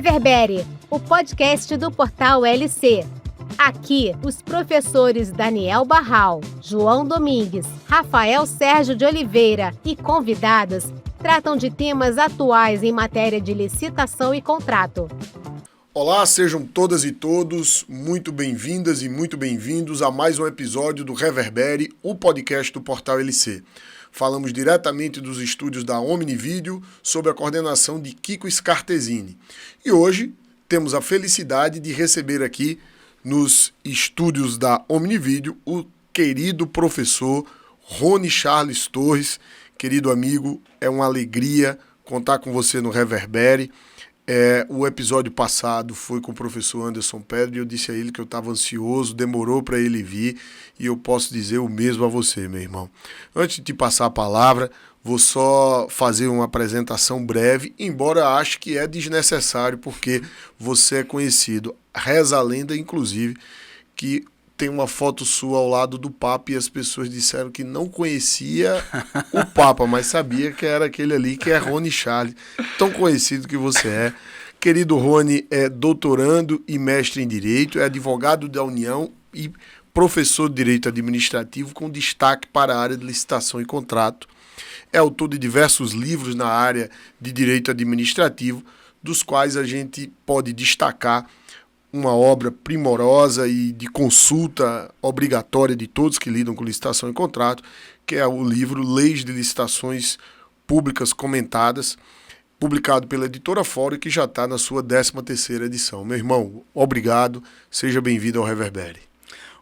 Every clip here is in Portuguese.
Reverbere, o podcast do Portal LC. Aqui, os professores Daniel Barral, João Domingues, Rafael Sérgio de Oliveira e convidados tratam de temas atuais em matéria de licitação e contrato. Olá, sejam todas e todos muito bem-vindas e muito bem-vindos a mais um episódio do Reverbere, o podcast do Portal LC. Falamos diretamente dos estúdios da Omnivideo, sob a coordenação de Kiko Scartesini. E hoje temos a felicidade de receber aqui nos estúdios da Omnivideo o querido professor Rony Charles Torres. Querido amigo, é uma alegria contar com você no Reverbere. O episódio passado foi com o professor Anderson Pedro e eu disse a ele que eu estava ansioso, demorou para ele vir e eu posso dizer o mesmo a você, meu irmão. Antes de te passar a palavra, vou só fazer uma apresentação breve, embora ache que é desnecessário porque você é conhecido. Reza a lenda, inclusive, que tem uma foto sua ao lado do Papa e as pessoas disseram que não conhecia o Papa, mas sabia que era aquele ali que é Rony Charles, tão conhecido que você é. Querido Rony é doutorando e mestre em Direito, é advogado da União e professor de Direito Administrativo com destaque para a área de licitação e contrato. É autor de diversos livros na área de Direito Administrativo, dos quais a gente pode destacar uma obra primorosa e de consulta obrigatória de todos que lidam com licitação e contrato, que é o livro Leis de Licitações Públicas Comentadas, publicado pela Editora Fórum e que já está na sua 13ª edição. Meu irmão, obrigado, seja bem-vindo ao Reverbere.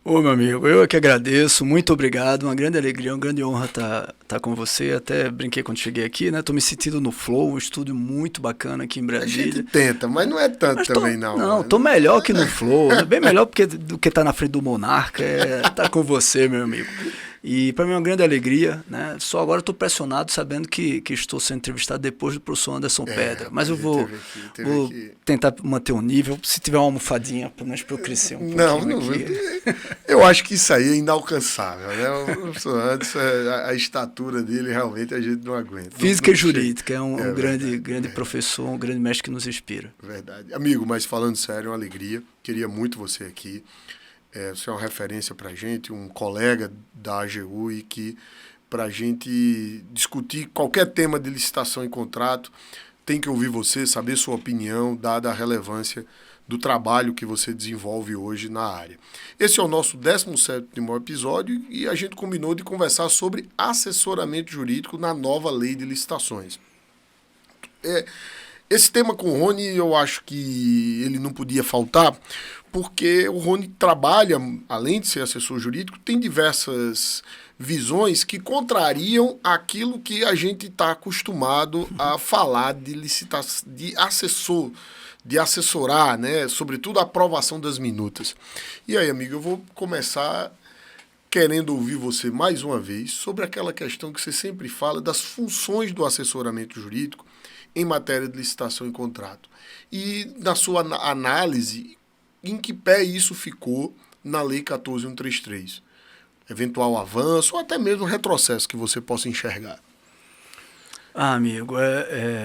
Ô, meu amigo, eu que agradeço, muito obrigado, uma grande alegria, uma grande honra estar com você, até brinquei quando cheguei aqui, né, tô me sentindo no Flow, um estúdio muito bacana aqui em Brasília. A gente tenta, mas não é tanto também não. Não, tô melhor que no Flow, bem melhor do que tá na frente do Monarca, tá com você, meu amigo. E para mim é uma grande alegria, né? Só agora estou pressionado sabendo que estou sendo entrevistado depois do professor Anderson Pedra. Mas eu vou tentar manter o nível, se tiver uma almofadinha, pelo menos para eu crescer um pouquinho aqui. Eu acho que isso aí é inalcançável, né? O professor Anderson, a estatura dele realmente a gente não aguenta. Física e jurídica, é um grande professor, um grande mestre que nos inspira. Verdade. Amigo, mas falando sério, é uma alegria. Queria muito você aqui. Você é uma referência para a gente, um colega da AGU e que para a gente discutir qualquer tema de licitação e contrato, tem que ouvir você, saber sua opinião, dada a relevância do trabalho que você desenvolve hoje na área. Esse é o nosso 17º episódio e a gente combinou de conversar sobre assessoramento jurídico na nova lei de licitações. Esse tema com o Rony, eu acho que ele não podia faltar, porque o Rony trabalha, além de ser assessor jurídico, tem diversas visões que contrariam aquilo que a gente está acostumado a falar de licitação, de assessorar, né? Sobretudo a aprovação das minutas. E aí, amigo, eu vou começar querendo ouvir você mais uma vez sobre aquela questão que você sempre fala das funções do assessoramento jurídico em matéria de licitação e contrato. E na sua análise, em que pé isso ficou na Lei 14.133? Eventual avanço ou até mesmo retrocesso que você possa enxergar? Amigo,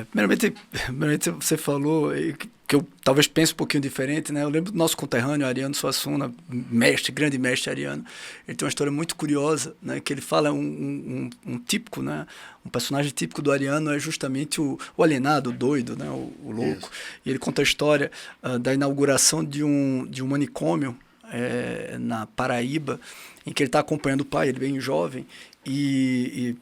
primeiramente você falou que eu talvez pense um pouquinho diferente, né? Eu lembro do nosso conterrâneo Ariano Suassuna, grande mestre Ariano. Ele tem uma história muito curiosa, né? Que ele fala um típico, né? Um personagem típico do Ariano é justamente o alienado, o doido, né? O louco. Isso. E ele conta a história da inauguração de um manicômio na Paraíba, em que ele está acompanhando o pai, ele bem jovem, e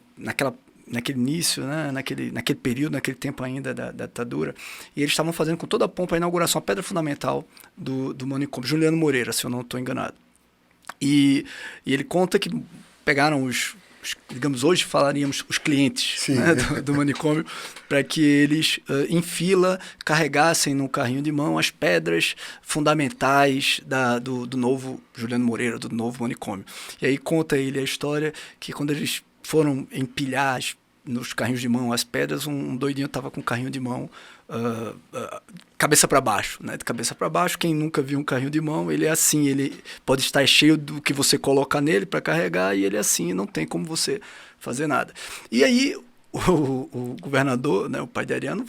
naquele início, né, naquele período, naquele tempo ainda da ditadura, e eles estavam fazendo com toda a pompa a inauguração, a pedra fundamental do manicômio, Juliano Moreira, se eu não estou enganado. E ele conta que pegaram digamos, hoje falaríamos os clientes, né, do manicômio, para que eles, em fila, carregassem no carrinho de mão as pedras fundamentais do novo Juliano Moreira, do novo manicômio. E aí conta ele a história que quando eles foram empilhar nos carrinhos de mão as pedras, um doidinho estava com o carrinho de mão cabeça para baixo, né? De cabeça para baixo. Quem nunca viu um carrinho de mão, ele é assim, ele pode estar cheio do que você coloca nele para carregar e ele é assim, não tem como você fazer nada. E aí o governador, né, o pai de Ariano,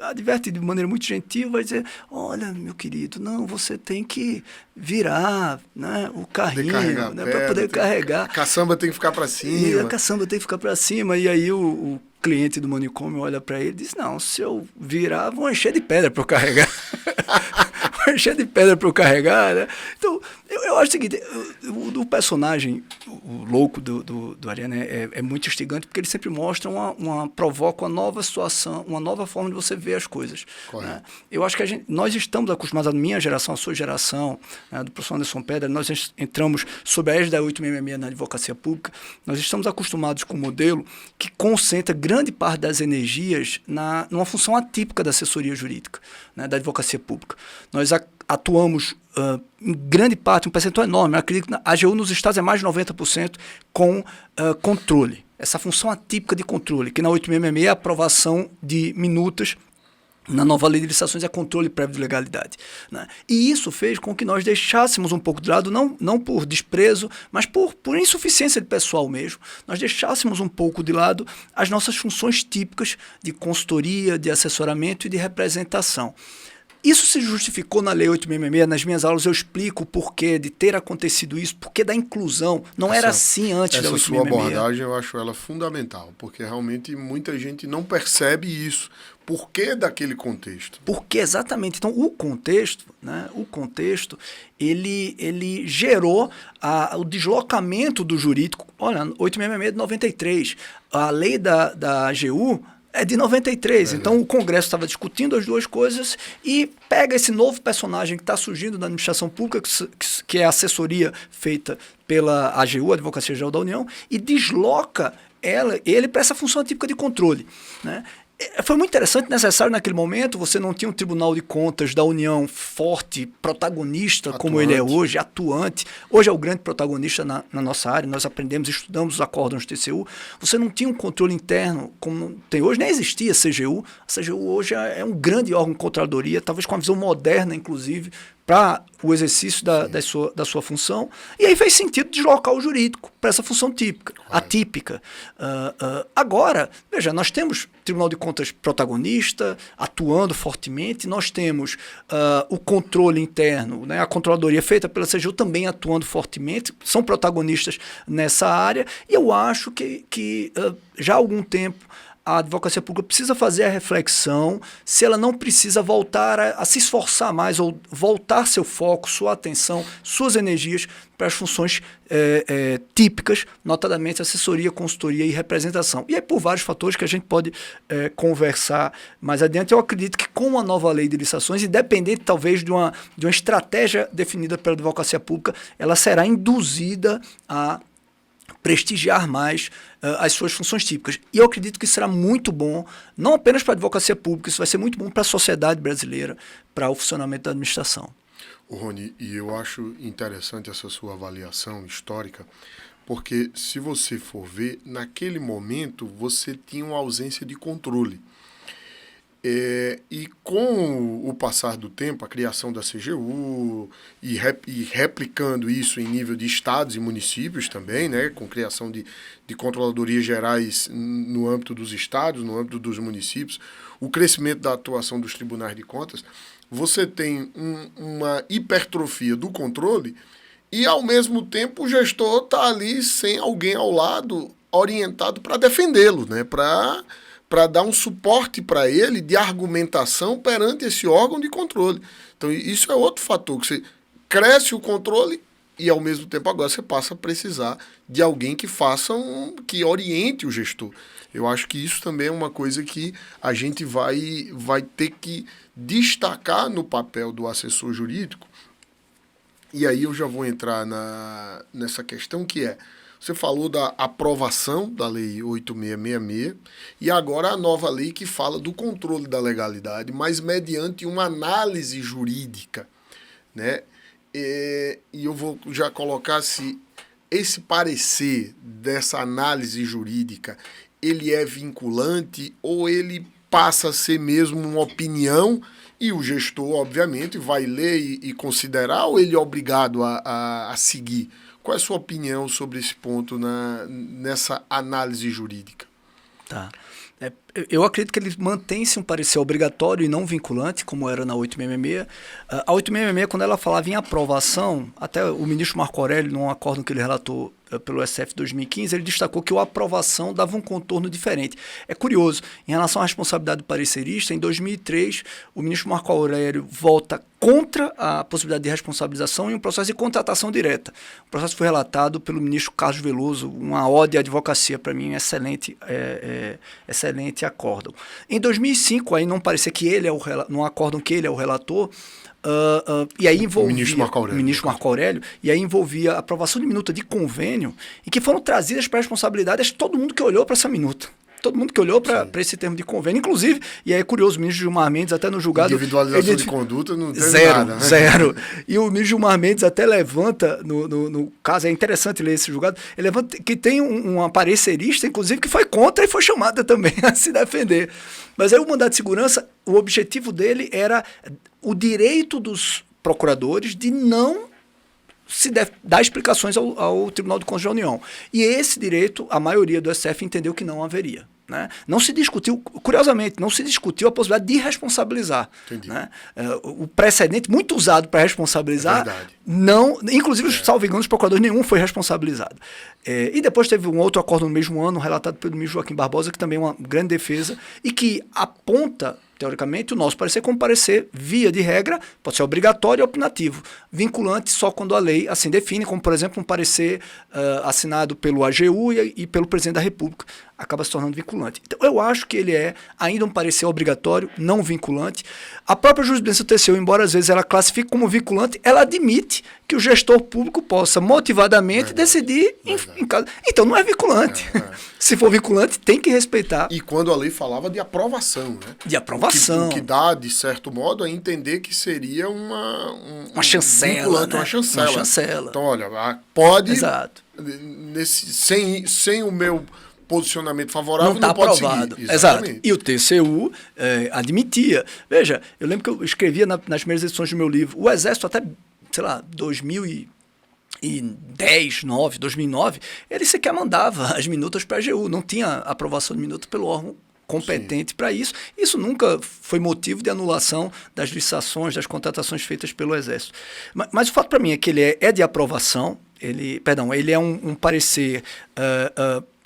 adverte de maneira muito gentil, vai dizer, olha, meu querido, não, você tem que virar, né, o carrinho, né, para poder carregar. A caçamba tem que ficar para cima. E a caçamba tem que ficar para cima. E aí o cliente do manicômio olha para ele e diz, não, se eu virar, vão encher de pedra para eu carregar. Vão encher de pedra para eu carregar, né? Então, eu acho o seguinte, o personagem, o louco do Ariano é muito instigante, porque ele sempre mostra provoca uma nova situação, uma nova forma de você ver as coisas. Né? Eu acho que nós estamos acostumados, a minha geração, a sua geração, né, do professor Anderson Pedra, nós entramos sob a égide da 866 na advocacia pública, nós estamos acostumados com um modelo que concentra grande parte das energias numa função atípica da assessoria jurídica, né, da advocacia pública. Nós atuamos em grande parte, um percentual enorme, eu acredito que a AGU nos estados é mais de 90% com controle. Essa função atípica de controle, que na 866 é a aprovação de minutas, na nova lei de licitações é controle prévio de legalidade. Né? E isso fez com que nós deixássemos um pouco de lado, não por desprezo, mas por insuficiência de pessoal mesmo, nós deixássemos um pouco de lado as nossas funções típicas de consultoria, de assessoramento e de representação. Isso se justificou na Lei 866, nas minhas aulas eu explico o porquê de ter acontecido isso, porquê da inclusão. Não era assim antes da 866. Essa sua abordagem eu acho ela fundamental, porque realmente muita gente não percebe isso. Por que daquele contexto? Porque exatamente. Então, o contexto, ele gerou o deslocamento do jurídico. Olha, 866 de 93. A lei da AGU é de 93, então o Congresso estava discutindo as duas coisas e pega esse novo personagem que está surgindo na administração pública, que é a assessoria feita pela AGU, Advocacia Geral da União, e desloca ele para essa função atípica de controle. Né? Foi muito interessante, necessário naquele momento, você não tinha um Tribunal de Contas da União forte, protagonista, atuante, como ele é hoje, atuante. Hoje é o grande protagonista na nossa área, nós aprendemos, estudamos os acórdãos do TCU. Você não tinha um controle interno como tem hoje, nem existia a CGU. A CGU hoje é um grande órgão de controladoria, talvez com uma visão moderna, inclusive, para o exercício da sua função, e aí fez sentido deslocar o jurídico para essa função típica, atípica. Agora, veja, nós temos Tribunal de Contas protagonista, atuando fortemente, nós temos o controle interno, né, a controladoria feita pela CGU também atuando fortemente, são protagonistas nessa área, e eu acho que já há algum tempo a advocacia pública precisa fazer a reflexão se ela não precisa voltar a se esforçar mais ou voltar seu foco, sua atenção, suas energias para as funções típicas, notadamente assessoria, consultoria e representação. E aí por vários fatores que a gente pode conversar mais adiante, eu acredito que com a nova lei de licitações, independente talvez de uma estratégia definida pela advocacia pública, ela será induzida a prestigiar mais as suas funções típicas. E eu acredito que isso será muito bom, não apenas para a advocacia pública, isso vai ser muito bom para a sociedade brasileira, para o funcionamento da administração. Rony, e eu acho interessante essa sua avaliação histórica, porque se você for ver, naquele momento você tinha uma ausência de controle. E com o passar do tempo, a criação da CGU e replicando isso em nível de estados e municípios também, né, com criação de controladorias gerais no âmbito dos estados, no âmbito dos municípios, o crescimento da atuação dos tribunais de contas, você tem uma hipertrofia do controle e, ao mesmo tempo, o gestor está ali sem alguém ao lado orientado para defendê-lo, né, para dar um suporte para ele de argumentação perante esse órgão de controle. Então, isso é outro fator, que você cresce o controle e, ao mesmo tempo, agora você passa a precisar de alguém que que oriente o gestor. Eu acho que isso também é uma coisa que a gente vai ter que destacar no papel do assessor jurídico. E aí eu já vou entrar nessa questão que é, você falou da aprovação da Lei 8666 e agora a nova lei que fala do controle da legalidade, mas mediante uma análise jurídica, né? E eu vou já colocar se esse parecer dessa análise jurídica, ele é vinculante ou ele passa a ser mesmo uma opinião e o gestor, obviamente, vai ler e considerar ou ele é obrigado a seguir? Qual é a sua opinião sobre esse ponto nessa análise jurídica? Tá. Eu acredito que ele mantém-se um parecer obrigatório e não vinculante, como era na 866. A 866, quando ela falava em aprovação, até o ministro Marco Aurélio, num acórdão que ele relatou pelo SF 2015, ele destacou que a aprovação dava um contorno diferente. É curioso, em relação à responsabilidade do parecerista, em 2003, o ministro Marco Aurélio volta contra a possibilidade de responsabilização em um processo de contratação direta. O processo foi relatado pelo ministro Carlos Veloso, uma ode à advocacia, para mim, excelente acórdão. Em 2005, aí não parecia que ele num acórdão que ele é o relator, e aí envolvia o ministro Marco Aurélio, e aí envolvia a aprovação de minuta de convênio, e que foram trazidas para a responsabilidade, acho que todo mundo que olhou para essa minuta. Todo mundo que olhou para esse termo de convênio, inclusive, e aí é curioso, o ministro Gilmar Mendes, até no julgado... Individualização de conduta não teve nada, né? Zero. E o ministro Gilmar Mendes até levanta, no caso, é interessante ler esse julgado, ele levanta que tem uma parecerista, inclusive, que foi contra e foi chamada também a se defender. Mas aí o mandato de segurança, o objetivo dele era o direito dos procuradores de não dar explicações ao Tribunal de Contas da União. E esse direito, a maioria do STF entendeu que não haveria. Né? Não se discutiu, curiosamente, não se discutiu a possibilidade de responsabilizar. Né? O precedente, muito usado para responsabilizar, não, inclusive, salvo engano, os procuradores, nenhum foi responsabilizado. E depois teve um outro acordo no mesmo ano, relatado pelo ministro Joaquim Barbosa, que também é uma grande defesa, e que aponta, teoricamente, o nosso parecer como parecer, via de regra, pode ser obrigatório e opinativo, vinculante só quando a lei assim define, como, por exemplo, um parecer assinado pelo AGU e pelo presidente da República, acaba se tornando vinculante. Então, eu acho que ele é ainda um parecer obrigatório, não vinculante. A própria jurisprudência do TCU, embora às vezes ela classifique como vinculante, ela admite que o gestor público possa motivadamente decidir em caso. Então, não é vinculante. Se for vinculante, tem que respeitar. E quando a lei falava de aprovação, né? De aprovação. O que dá, de certo modo, a entender que seria uma chancela, né? Uma chancela. Uma chancela. Então, olha, pode... Exato. Sem o meu posicionamento favorável, não pode aprovado. Seguir. Exato. E o TCU admitia. Veja, eu lembro que eu escrevia nas primeiras edições do meu livro, o Exército até, sei lá, 2009, ele sequer mandava as minutas para a AGU, não tinha aprovação de minuta pelo órgão competente para isso. Isso nunca foi motivo de anulação das licitações, das contratações feitas pelo Exército. Mas o fato para mim é que ele é de aprovação, ele é um parecer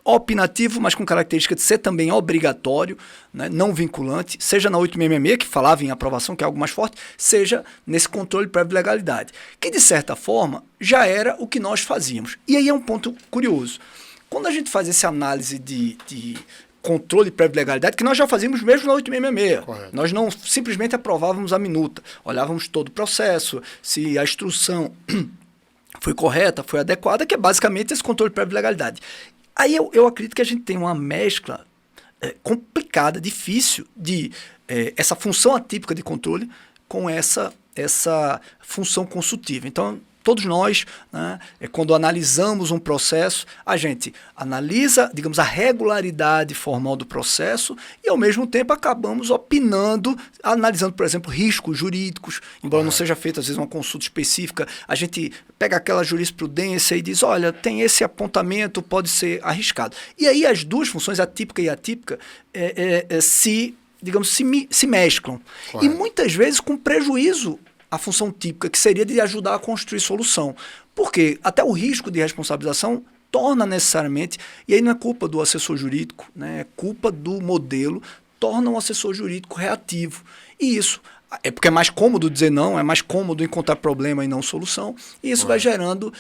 opinativo, mas com característica de ser também obrigatório, né, não vinculante, seja na 866, que falava em aprovação, que é algo mais forte, seja nesse controle prévio de legalidade, que de certa forma já era o que nós fazíamos. E aí é um ponto curioso. Quando a gente faz essa análise de controle prévio de legalidade, que nós já fazíamos mesmo na 866. Correto. Nós não simplesmente aprovávamos a minuta, olhávamos todo o processo, se a instrução foi correta, foi adequada, que é basicamente esse controle prévio de legalidade. Aí eu acredito que a gente tem uma mescla complicada, difícil, de essa função atípica de controle com essa função consultiva. Então, todos nós, né, quando analisamos um processo, a gente analisa, digamos, a regularidade formal do processo e, ao mesmo tempo, acabamos opinando, analisando, por exemplo, riscos jurídicos, embora não seja feita, às vezes, uma consulta específica, a gente pega aquela jurisprudência e diz, olha, tem esse apontamento, pode ser arriscado. E aí as duas funções, atípica e atípica, se mesclam. Correto. E muitas vezes com prejuízo a função típica, que seria de ajudar a construir solução. Porque até o risco de responsabilização torna necessariamente, e aí não é culpa do assessor jurídico, né, é culpa do modelo, torna um assessor jurídico reativo. E isso é porque é mais cômodo dizer não, é mais cômodo encontrar problema e não solução, e isso vai gerando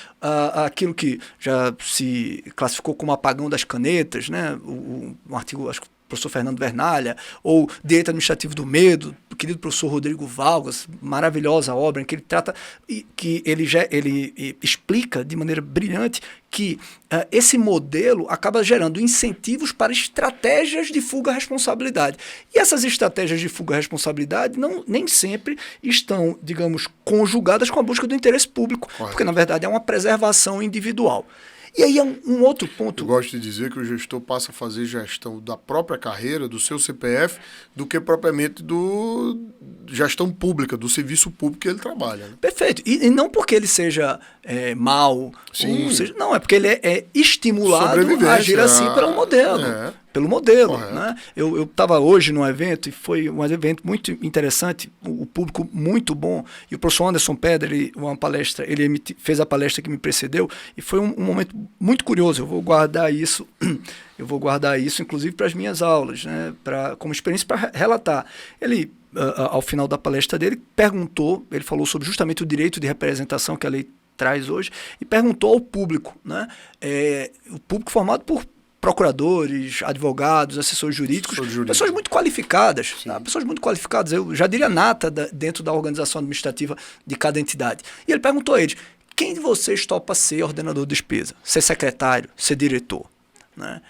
aquilo que já se classificou como apagão das canetas, né, um artigo, acho que professor Fernando Vernalha, ou Direito Administrativo do Medo, do querido professor Rodrigo Valgas, maravilhosa obra, em que ele trata, que ele explica de maneira brilhante que esse modelo acaba gerando incentivos para estratégias de fuga à responsabilidade. E essas estratégias de fuga à responsabilidade nem sempre estão, digamos, conjugadas com a busca do interesse público, porque, na verdade, é uma preservação individual. E aí é um outro ponto. Eu gosto de dizer que o gestor passa a fazer gestão da própria carreira, do seu CPF, do que propriamente do gestão pública, do serviço público que ele trabalha. Né? Perfeito. E não porque ele seja mau, sim, não, é porque ele é estimulado a agir assim pelo modelo. pelo modelo. Correto. Né? Eu estava hoje num evento, e foi um evento muito interessante, o público muito bom, e o professor Anderson Pedra, ele fez a palestra que me precedeu, e foi um momento muito curioso. Eu vou guardar isso, inclusive, para as minhas aulas, né? Como experiência para relatar. Ele, ao final da palestra dele, ele falou sobre justamente o direito de representação que a lei traz hoje, e perguntou ao público, né? O público formado por procuradores, advogados, assessores jurídicos, pessoas muito qualificadas, tá? Pessoas muito qualificadas, eu já diria nata dentro da organização administrativa de cada entidade. E ele perguntou a eles: quem de vocês topa ser ordenador de despesa, ser secretário, ser diretor? Né?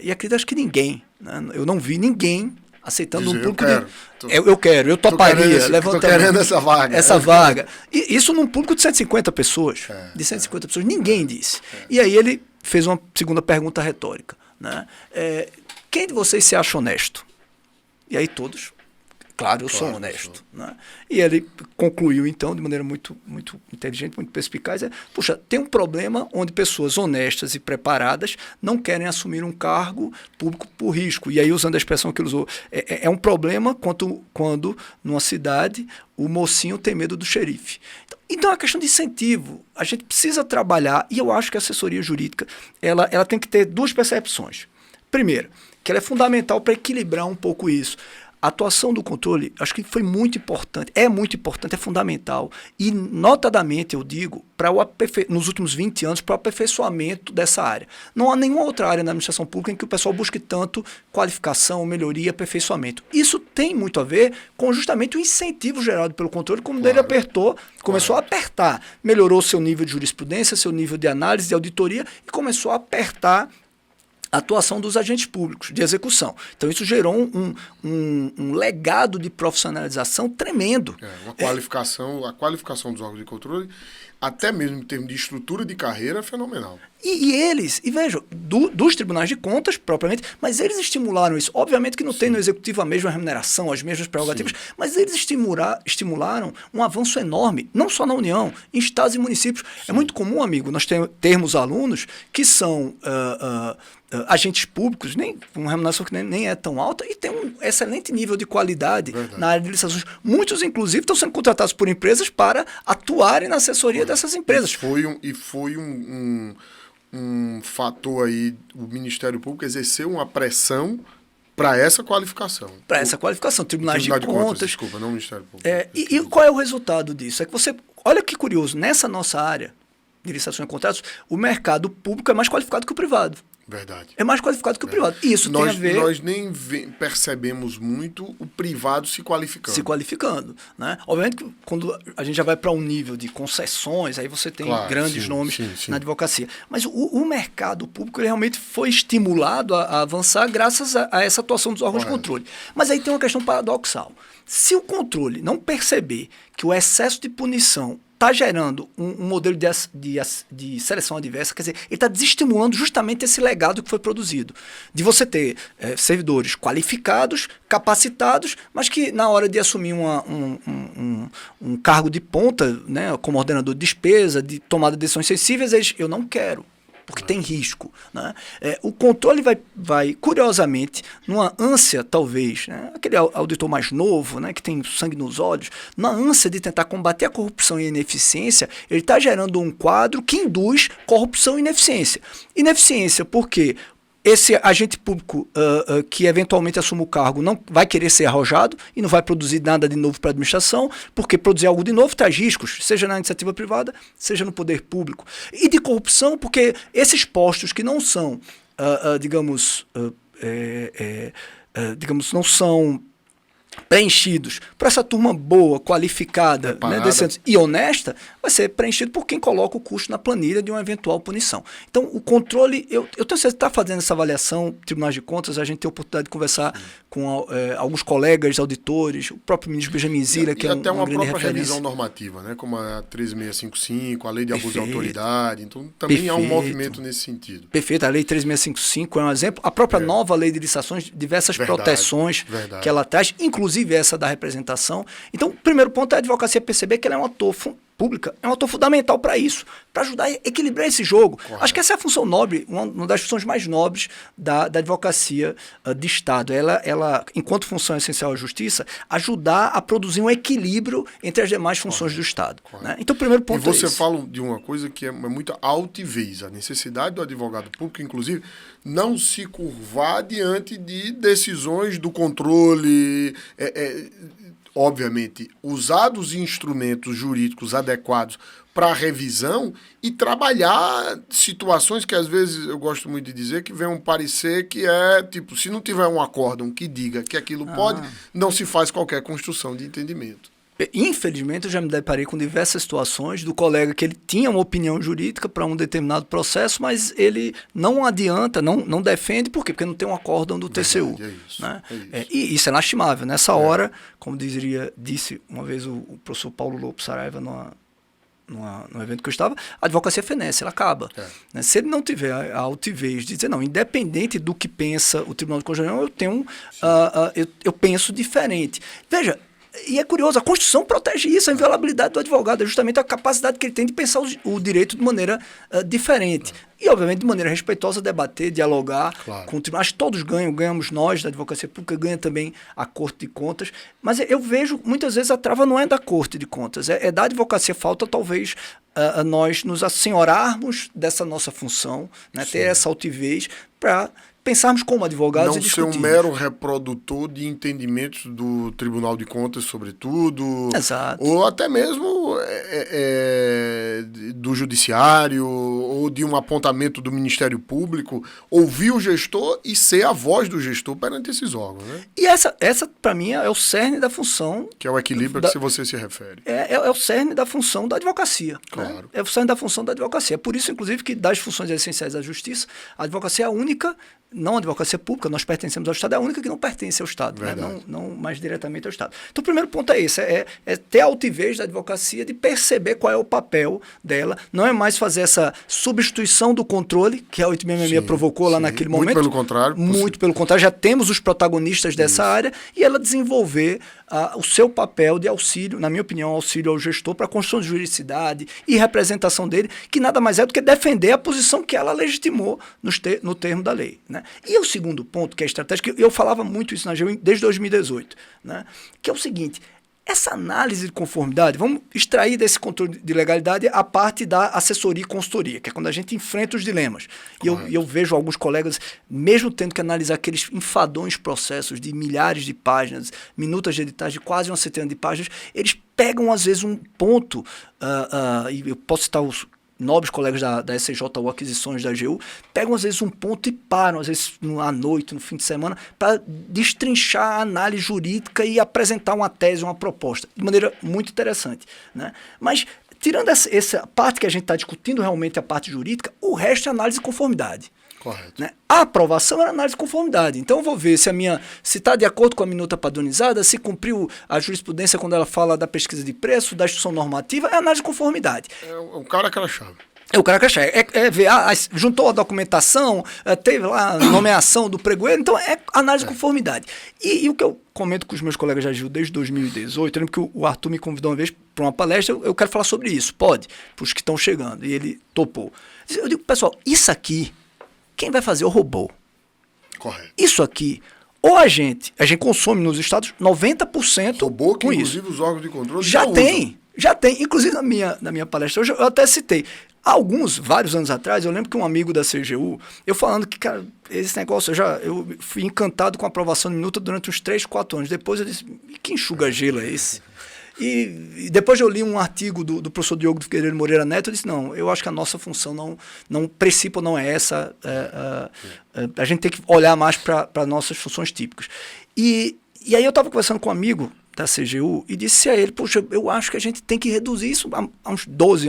E acredito, acho que ninguém, né? Eu não vi ninguém aceitando um público eu toparia, levantando. Tô querendo essa vaga. E isso num público de 150 pessoas. De 150 pessoas, ninguém disse. E aí ele fez uma segunda pergunta retórica. Né? Quem de vocês se acha honesto? E aí todos, claro, eu sou honesto. Né? E ele concluiu, então, de maneira muito, muito inteligente, muito perspicaz, puxa, tem um problema onde pessoas honestas e preparadas não querem assumir um cargo público por risco. E aí, usando a expressão que ele usou, é um problema quando numa cidade, o mocinho tem medo do xerife. Então, é uma questão de incentivo. A gente precisa trabalhar, e eu acho que a assessoria jurídica ela tem que ter duas percepções. Primeiro, que ela é fundamental para equilibrar um pouco isso. A atuação do controle, acho que foi muito importante, é fundamental, e notadamente, eu digo, nos últimos 20 anos, para o aperfeiçoamento dessa área. Não há nenhuma outra área na administração pública em que o pessoal busque tanto qualificação, melhoria, aperfeiçoamento. Isso tem muito a ver com justamente o incentivo gerado pelo controle, como ele começou a apertar, melhorou seu nível de jurisprudência, seu nível de análise, de auditoria, e começou a apertar a atuação dos agentes públicos de execução. Então, isso gerou um legado de profissionalização tremendo. A qualificação dos órgãos de controle, até mesmo em termos de estrutura de carreira, é fenomenal. E vejam, dos tribunais de contas, propriamente, mas eles estimularam isso. Obviamente que não tem no executivo a mesma remuneração, as mesmas prerrogativas, mas eles estimularam um avanço enorme, não só na União, em estados e municípios. É muito comum, amigo, nós termos alunos que são agentes públicos, uma remuneração que nem é tão alta, e tem um excelente nível de qualidade na área de licitações. Muitos, inclusive, estão sendo contratados por empresas para atuarem na assessoria dessas empresas. Foi um fator aí, o Ministério Público exerceu uma pressão para essa qualificação. Para essa qualificação, tribunais de contas. Desculpa, não o Ministério Público. E qual é o resultado disso? É que olha que curioso, nessa nossa área de licitações e contratos, o mercado público é mais qualificado que o privado. Verdade. É mais qualificado que o privado. Isso tem a ver... Nós nem percebemos muito o privado se qualificando. Né? Obviamente que quando a gente já vai para um nível de concessões, aí você tem grandes nomes na advocacia. Mas o mercado público ele realmente foi estimulado a avançar graças a essa atuação dos órgãos de controle. Mas aí tem uma questão paradoxal. Se o controle não perceber que o excesso de punição está gerando um modelo de seleção adversa, quer dizer, ele está desestimulando justamente esse legado que foi produzido. De você ter servidores qualificados, capacitados, mas que na hora de assumir um cargo de ponta, né, como ordenador de despesa, de tomada de decisões sensíveis, eu não quero. Porque tem risco. Né? O controle vai, curiosamente, numa ânsia, talvez, né? Aquele auditor mais novo, né? Que tem sangue nos olhos, na ânsia de tentar combater a corrupção e a ineficiência, ele está gerando um quadro que induz corrupção e ineficiência. Ineficiência porque esse agente público que eventualmente assume o cargo não vai querer ser arrojado e não vai produzir nada de novo para a administração, porque produzir algo de novo traz riscos, seja na iniciativa privada, seja no poder público. E de corrupção, porque esses postos que não são, digamos, não são preenchidos por essa turma boa, qualificada, né, decente e honesta, vai ser preenchido por quem coloca o custo na planilha de uma eventual punição. Então, o controle, eu tenho certeza que está fazendo essa avaliação, tribunais de contas, a gente tem a oportunidade de conversar com alguns colegas, auditores, o próprio ministro Benjamin Zila, que é até uma grande própria referência. revisão normativa, né, como a 13655, a lei de abuso de autoridade, então também há um movimento nesse sentido. Perfeito, a lei 13655 é um exemplo, a própria nova lei de licitações, diversas proteções que ela traz, inclusive essa da representação. Então, o primeiro ponto é a advocacia perceber que ela é um ator pública é um ator fundamental para isso, para ajudar a equilibrar esse jogo. Correto. Acho que essa é a função nobre, uma das funções mais nobres da advocacia de Estado. Ela, enquanto função essencial à justiça, ajudar a produzir um equilíbrio entre as demais funções do Estado. Né? Então, o primeiro ponto e você é esse. fala de uma coisa que é muito altivez, a necessidade do advogado público, inclusive, não se curvar diante de decisões do controle, obviamente, usar os instrumentos jurídicos adequados para revisão e trabalhar situações que às vezes eu gosto muito de dizer que vem um parecer que é tipo, se não tiver um acórdão que diga que aquilo pode, não se faz qualquer construção de entendimento. Infelizmente, eu já me deparei com diversas situações do colega que ele tinha uma opinião jurídica para um determinado processo, mas ele não adianta, não defende, por quê? Porque não tem um acórdão do TCU. É isso, né? é isso. E isso é lastimável. Nessa hora, como disse uma vez o professor Paulo Lopes Saraiva num evento que eu estava, a advocacia fenece, ela acaba. Né? Se ele não tiver a altivez de dizer, não, independente do que pensa o Tribunal de Contas, eu penso diferente. Veja, e é curioso, a Constituição protege isso, a inviolabilidade do advogado, é justamente a capacidade que ele tem de pensar o direito de maneira diferente. E, obviamente, de maneira respeitosa, debater, dialogar com o tribunal. Acho que todos ganhamos nós da advocacia pública, ganha também a Corte de Contas. Mas eu vejo, muitas vezes, a trava não é da Corte de Contas, é da advocacia. Falta, talvez, nós nos assenhorarmos dessa nossa função, né, ter essa altivez para pensarmos como advogados não e ser discutirmos. um mero reprodutor de entendimentos do Tribunal de Contas, sobretudo. Exato. Ou até mesmo do Judiciário, ou de um apontamento do Ministério Público, ouvir o gestor e ser a voz do gestor perante esses órgãos. Né? E essa para mim, é o cerne da função. Que é o equilíbrio a que você se refere. É o cerne da função da advocacia. Claro. Né? É o cerne da função da advocacia. É por isso, inclusive, que das funções essenciais da justiça, a advocacia é a única, não a advocacia pública, nós pertencemos ao Estado, é a única que não pertence ao Estado, né? não mais diretamente ao Estado. Então, o primeiro ponto é esse, é ter a altivez da advocacia de perceber qual é o papel dela, não é mais fazer essa substituição do controle, que a 866 provocou lá naquele momento. Muito pelo contrário. Muito pelo contrário, já temos os protagonistas dessa área, e ela desenvolver o seu papel de auxílio, na minha opinião, auxílio ao gestor para a construção de juridicidade e representação dele, que nada mais é do que defender a posição que ela legitimou no termo da lei. Né? E o segundo ponto, que é estratégico, eu falava muito isso na AGU desde 2018, né? Que é o seguinte: essa análise de conformidade, vamos extrair desse controle de legalidade a parte da assessoria e consultoria, que é quando a gente enfrenta os dilemas. E eu vejo alguns colegas, mesmo tendo que analisar aqueles enfadões processos de milhares de páginas, minutas de editais de quase uma centena de páginas, eles pegam, às vezes, um ponto, e eu posso citar os nobres colegas da SCJ ou Aquisições da AGU, pegam às vezes um ponto e param, às vezes à noite, no fim de semana, para destrinchar a análise jurídica e apresentar uma tese, uma proposta, de maneira muito interessante. Né? Mas, tirando essa parte que a gente está discutindo realmente, a parte jurídica, o resto é análise de conformidade. Correto. Né? A aprovação era análise de conformidade. Então eu vou ver se está de acordo com a minuta padronizada, se cumpriu a jurisprudência quando ela fala da pesquisa de preço, da instrução normativa, é análise de conformidade. É um cara que ela chave. O cara que é ver, juntou a documentação, teve lá a nomeação do pregoeiro, então é análise de conformidade. E o que eu comento com os meus colegas da AGU desde 2018, eu lembro que o Arthur me convidou uma vez para uma palestra, eu quero falar sobre isso, pode, para os que estão chegando, e ele topou. Eu digo, pessoal, isso aqui, quem vai fazer é o robô. Correto. Isso aqui, ou a gente consome nos estados 90% robô que, com inclusive, isso. os órgãos de controle Já tem. Inclusive, na minha palestra hoje, eu até citei. Vários anos atrás, eu lembro que um amigo da CGU, eu falando que, cara, esse negócio, eu fui encantado com a aprovação de minuta durante uns 3, 4 anos. Depois eu disse, que enxuga-gelo é esse? E depois eu li um artigo do professor Diogo do Figueiredo Moreira Neto, eu disse, não, eu acho que a nossa função princípio não é essa, a gente tem que olhar mais para nossas funções típicas. E aí eu estava conversando com um amigo da CGU e disse a ele, poxa, eu acho que a gente tem que reduzir isso há uns 10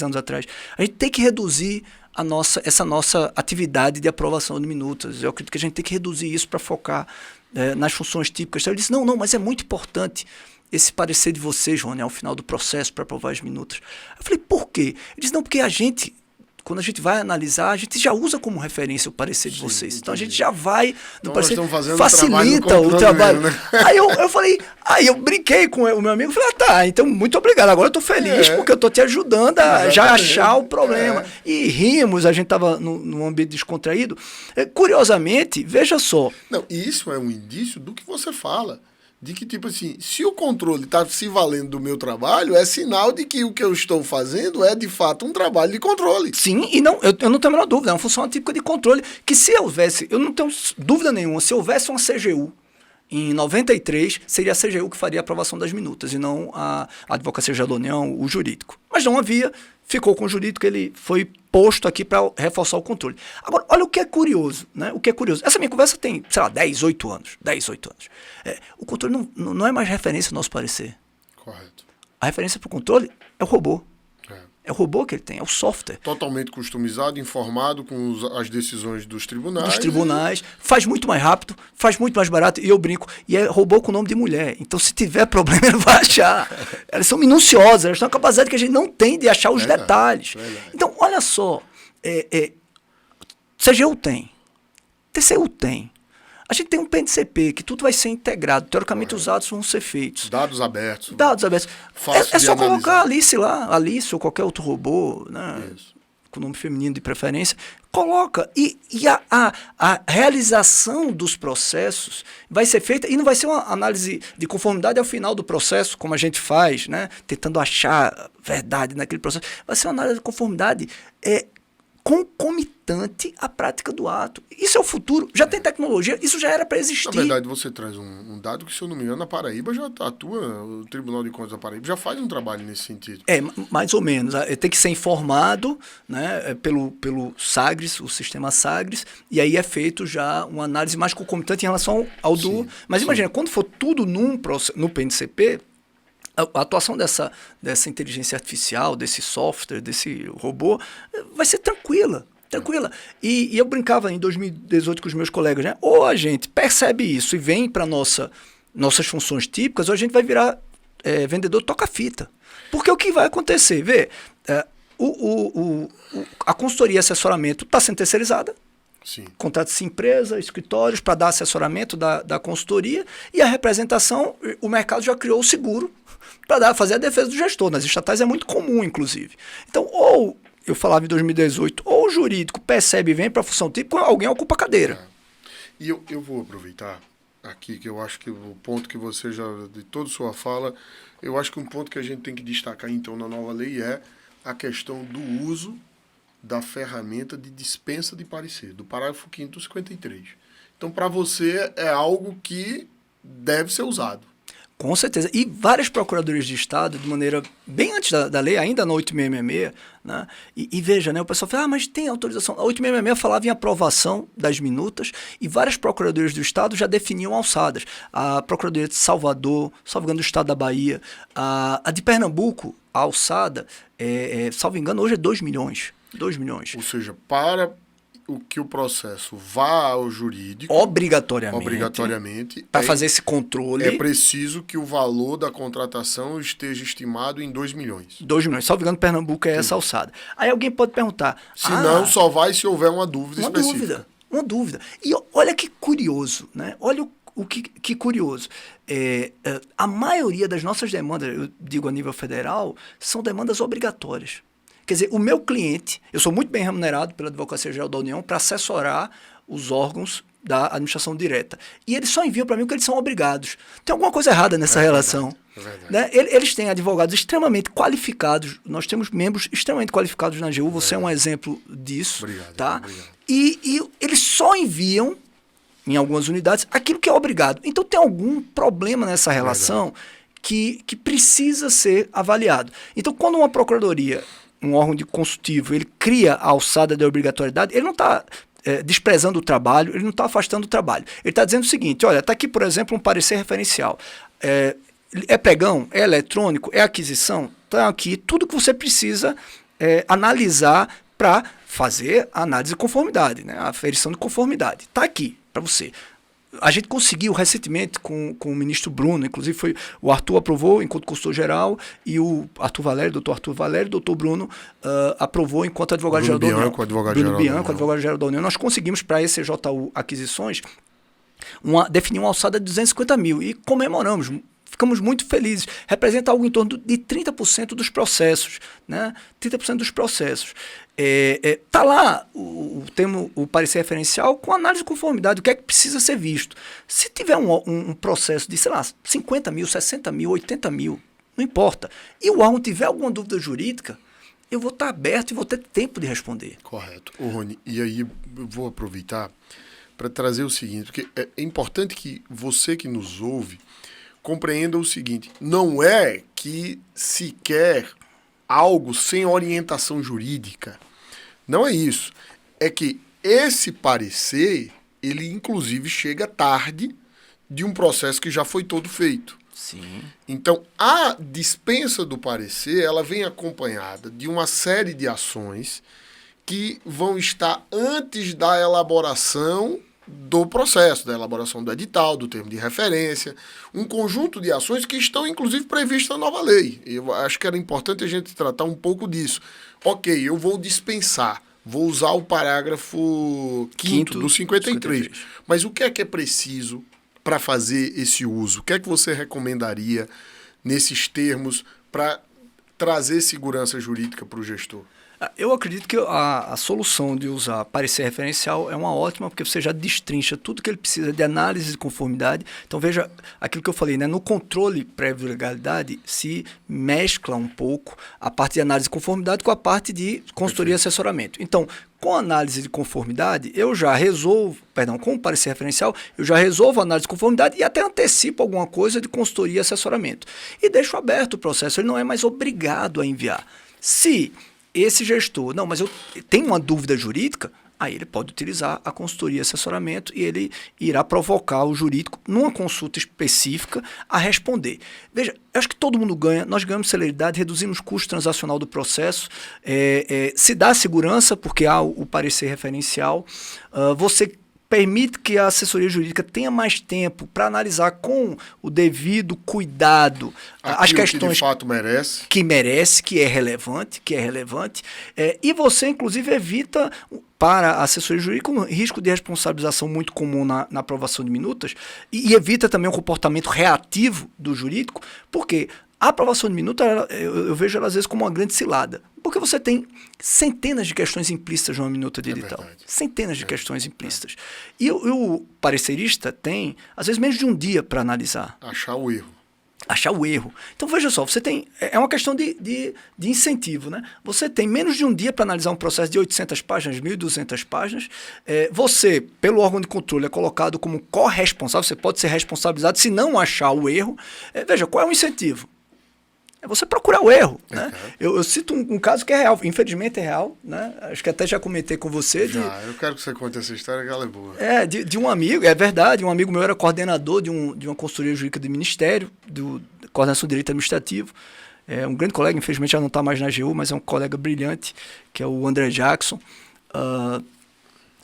anos atrás, a gente tem que reduzir essa nossa atividade de aprovação de minutas, eu acredito que a gente tem que reduzir isso para focar nas funções típicas. Então, ele disse, não, mas é muito importante esse parecer de vocês, Rony, ao final do processo para aprovar as minutas. Eu falei, por quê? Ele disse, não, porque a gente, quando a gente vai analisar, a gente já usa como referência o parecer de vocês. Então a gente já vai no então parecer, facilita o trabalho. Mesmo, né? Aí eu brinquei com o meu amigo, falei, tá, então muito obrigado, agora eu tô feliz porque eu tô te ajudando a já achar o problema. E rimos, a gente tava num ambiente descontraído. Curiosamente, veja só. Não, isso é um indício do que você fala. De que, tipo assim, se o controle está se valendo do meu trabalho, é sinal de que o que eu estou fazendo é, de fato, um trabalho de controle. Sim, e não, eu não tenho a menor dúvida, é uma função típica de controle, que se houvesse, eu não tenho dúvida nenhuma, se houvesse uma CGU em 93, seria a CGU que faria a aprovação das minutas, e não a Advocacia Geral da União, o jurídico. Mas não havia, ficou com o jurídico, ele foi posto aqui para reforçar o controle. Agora, olha o que é curioso, né? O que é curioso. Essa minha conversa tem, sei lá, 10, 8 anos. O controle não é mais referência no nosso parecer. Correto. A referência para o controle é o robô. É o robô que ele tem, é o software. Totalmente customizado, informado com as decisões dos tribunais. Faz muito mais rápido, faz muito mais barato, e eu brinco, e é robô com nome de mulher. Então, se tiver problema, ele vai achar. Elas são minuciosas, elas têm uma capacidade que a gente não tem de achar os detalhes. Então, olha só, CGU tem, TCU tem. A gente tem um PNCP, que tudo vai ser integrado. Teoricamente, os atos vão ser feitos. Dados abertos. É só colocar a Alice ou qualquer outro robô, né? Com nome feminino de preferência. Coloca. E a realização dos processos vai ser feita, e não vai ser uma análise de conformidade ao final do processo, como a gente faz, né? Tentando achar verdade naquele processo. Vai ser uma análise de conformidade concomitante à prática do ato. Isso é o futuro. Já tem tecnologia, isso já era para existir. Na verdade, você traz um dado que, se eu não me engano, na Paraíba já atua, o Tribunal de Contas da Paraíba já faz um trabalho nesse sentido. Mais ou menos. Tem que ser informado, né, pelo SAGRES, o sistema SAGRES, e aí é feito já uma análise mais concomitante em relação ao do... Mas imagina, quando for tudo no PNCP, a atuação dessa inteligência artificial, desse software, desse robô, vai ser tranquila. E eu brincava em 2018 com os meus colegas, né? Ou a gente percebe isso e vem para nossas funções típicas, ou a gente vai virar vendedor toca-fita. Porque o que vai acontecer? Vê, a consultoria e assessoramento está sendo terceirizada. Sim. Contrata-se empresa, escritórios para dar assessoramento da consultoria, e a representação, o mercado já criou o seguro para fazer a defesa do gestor. Nas estatais é muito comum, inclusive. Então, ou, eu falava em 2018, ou o jurídico percebe e vem para a função típica, ou alguém ocupa a cadeira. E eu vou aproveitar aqui, que eu acho que o ponto que você já, de toda sua fala, eu acho que um ponto que a gente tem que destacar, então, na nova lei é a questão do uso da ferramenta de dispensa de parecer, do parágrafo 5º do 53. Então, para você, é algo que deve ser usado. Com certeza. E várias procuradorias de Estado, de maneira bem antes da lei, ainda na 8666, né? E veja, né, o pessoal fala, mas tem autorização. A 8666 falava em aprovação das minutas, e várias procuradorias do Estado já definiam alçadas. A Procuradoria de Salvador, salvo engano, do Estado da Bahia, a de Pernambuco, a alçada, salvo engano, hoje é 2 milhões. 2 milhões. Ou seja, para que o processo vá ao jurídico... Obrigatoriamente. Para fazer esse controle... É preciso que o valor da contratação esteja estimado em 2 milhões. 2 milhões. Salvo engano, Pernambuco é essa alçada. Aí alguém pode perguntar... Se não, só vai se houver uma dúvida específica. Uma dúvida. E olha que curioso, né? Olha que curioso. A maioria das nossas demandas, eu digo a nível federal, são demandas obrigatórias. Quer dizer, o meu cliente, eu sou muito bem remunerado pela Advocacia Geral da União para assessorar os órgãos da administração direta. E eles só enviam para mim o que eles são obrigados. Tem alguma coisa errada nessa relação. É verdade. Né? Eles têm advogados extremamente qualificados. Nós temos membros extremamente qualificados na AGU. Você é um exemplo disso. Obrigado. Tá? Obrigado. E eles só enviam, em algumas unidades, aquilo que é obrigado. Então tem algum problema nessa relação que precisa ser avaliado. Então, quando uma procuradoria, um órgão de consultivo, ele cria a alçada da obrigatoriedade, ele não está desprezando o trabalho, ele não está afastando o trabalho. Ele está dizendo o seguinte, olha, está aqui, por exemplo, um parecer referencial. É pregão? É eletrônico? É aquisição? Está aqui tudo que você precisa analisar para fazer a análise de conformidade, né? A aferição de conformidade. Está aqui para você. a gente conseguiu recentemente com o ministro Bruno, inclusive o Arthur aprovou enquanto consultor-geral e o doutor Arthur Valério, o doutor Bruno aprovou enquanto advogado-geral da União. Bruno Bianco, advogado-geral da União. Nós conseguimos para a ECJU Aquisições definir uma alçada de 250 mil e comemoramos. Ficamos muito felizes. Representa algo em torno de 30% dos processos. Né? 30% dos processos. Está lá o parecer referencial com análise de conformidade, o que é que precisa ser visto. Se tiver um processo de, sei lá, 50 mil, 60 mil, 80 mil, não importa, e o órgão tiver alguma dúvida jurídica, eu vou estar aberto e vou ter tempo de responder. Correto. Rony, e aí eu vou aproveitar para trazer o seguinte, porque é importante que você que nos ouve compreenda o seguinte, não é que se quer algo sem orientação jurídica, não é isso, é que esse parecer, ele inclusive chega tarde de um processo que já foi todo feito. Sim. Então, a dispensa do parecer, ela vem acompanhada de uma série de ações que vão estar antes da elaboração do processo, da elaboração do edital, do termo de referência, um conjunto de ações que estão, inclusive, previstas na nova lei. Eu acho que era importante a gente tratar um pouco disso. Ok, eu vou dispensar, vou usar o parágrafo 5º do 53. Mas o que é preciso para fazer esse uso? O que é que você recomendaria nesses termos para trazer segurança jurídica para o gestor? Eu acredito que a solução de usar parecer referencial é uma ótima, porque você já destrincha tudo que ele precisa de análise de conformidade. Então, veja aquilo que eu falei, né? No controle prévio de legalidade se mescla um pouco a parte de análise de conformidade com a parte de consultoria e assessoramento. Então, com a análise de conformidade, eu já resolvo, com o parecer referencial, eu já resolvo a análise de conformidade e até antecipo alguma coisa de consultoria e assessoramento. E deixo aberto o processo, ele não é mais obrigado a enviar. Se esse gestor, não, mas eu tenho uma dúvida jurídica, aí ele pode utilizar a consultoria e assessoramento e ele irá provocar o jurídico, numa consulta específica, a responder. Veja, eu acho que todo mundo ganha, nós ganhamos celeridade, reduzimos o custo transacional do processo, se dá segurança, porque há o parecer referencial, você permite que a assessoria jurídica tenha mais tempo para analisar com o devido cuidado as questões que de fato merece. Que é relevante, e você, inclusive, evita para a assessoria jurídica um risco de responsabilização muito comum na aprovação de minutas e evita também um comportamento reativo do jurídico, porque a aprovação de minuta, eu vejo ela às vezes como uma grande cilada. Porque você tem centenas de questões implícitas numa minuta de edital. Centenas de questões implícitas. E o parecerista tem, às vezes, menos de um dia para analisar. Achar o erro. Então, veja só, você tem... É uma questão de incentivo, né? Você tem menos de um dia para analisar um processo de 800 páginas, 1.200 páginas. Você, pelo órgão de controle, é colocado como corresponsável. Você pode ser responsabilizado se não achar o erro. Veja, qual é o incentivo? É você procurar o erro. Né? Eu cito um caso que é real, infelizmente é real, né? Acho que até já comentei com você. Eu quero que você conte essa história, que ela é boa. De um amigo, é verdade, um amigo meu era coordenador de uma consultoria jurídica do Ministério, do Coordenação de Direito Administrativo. Um grande colega, infelizmente já não está mais na AGU, mas é um colega brilhante, que é o André Jackson.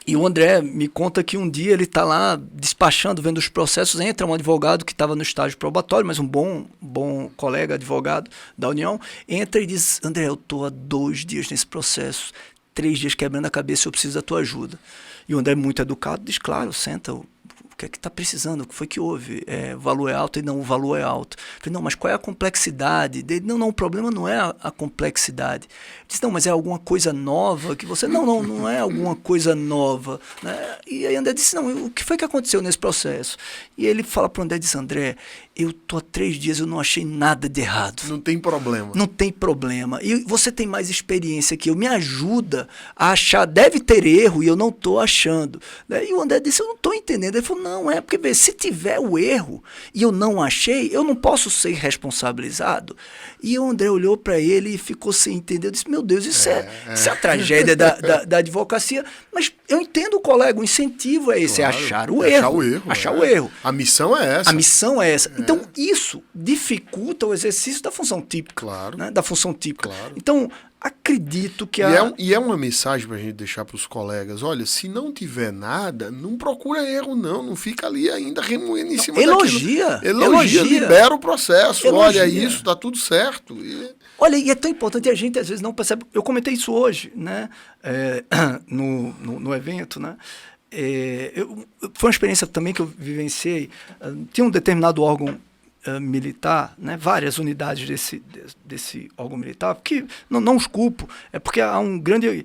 E o André me conta que um dia ele está lá despachando, vendo os processos, entra um advogado que estava no estágio probatório, mas um bom colega advogado da União, entra e diz: André, eu estou há 2 dias nesse processo, 3 dias quebrando a cabeça, eu preciso da tua ajuda. E o André, muito educado, diz: claro, senta, o que é que está precisando? O que foi que houve? O valor é alto? Ele: não, o valor é alto. Eu falei: não, mas qual é a complexidade? Ele: não, o problema não é a complexidade. Ele disse: não, mas é alguma coisa nova que você... Não é alguma coisa nova. Né? E aí André disse: não, o que foi que aconteceu nesse processo? E ele fala para o André, diz: André, eu estou há 3 dias, eu não achei nada de errado. Não tem problema. Não tem problema. E você tem mais experiência que eu, me ajuda a achar, deve ter erro e eu não estou achando. E o André disse: eu não estou entendendo. Ele falou: não, porque se tiver o erro e eu não achei, eu não posso ser responsabilizado. E o André olhou para ele e ficou sem entender. Eu disse: meu Deus, isso é a tragédia da advocacia. Mas eu entendo, colega, o incentivo é esse, claro, é achar o erro. Achar o erro. A missão é essa. Então, isso dificulta o exercício da função típica. Claro. Né? Da função típica. Claro. Então, acredito que E é uma mensagem para a gente deixar para os colegas. Olha, se não tiver nada, não procura erro, não fica ali ainda remoendo em cima elogia, daquilo. Elogia, libera o processo. Elogia. Olha, isso, tá tudo certo. Olha, e é tão importante, a gente às vezes não percebe. Eu comentei isso hoje, né? No evento, né? Foi uma experiência também que eu vivenciei. Tinha um determinado órgão militar, né, várias unidades desse órgão militar, que não os culpo, é porque há um grande